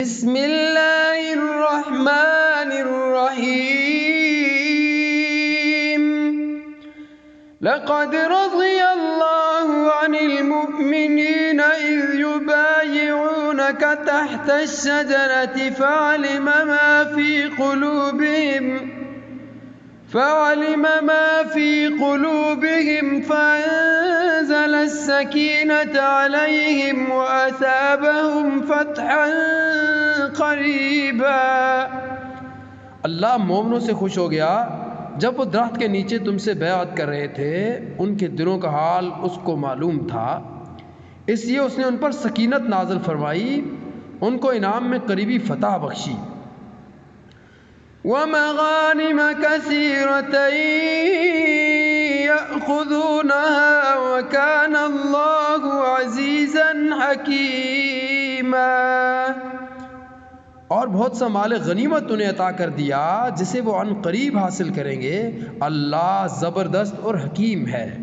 बिस्मिल्लाहिर्रहमानिर्रहीम। लक़द रज़ियल्लाहु अनिल मुअ्मिनीना इज़ युबायिऊनका तहतश-शजरति फ़अलिम मा फ़ी क़ुलूबिहिम फ़अंज़लस-सकीनता अलैहिम वअसाबहुम फ़तहन क़रीबा। अल्लाह मोमिनों से खुश हो गया जब वो दरख्त के नीचे तुमसे बैअत कर रहे थे। उनके दिलों का हाल उसको मालूम था, इसलिए उसने उन पर सकीनत नाज़िल फरमाई, उनको इनाम में करीबी फ़तह बख्शी। वमग़ानिम कसीरतन यअख़ुज़ूनहा वकान अल्लाहु अज़ीज़न हकीमा। और बहुत सा माल गनीमत उन्हें अता कर दिया जिसे वो अन करीब हासिल करेंगे। अल्लाह ज़बरदस्त और हकीम है।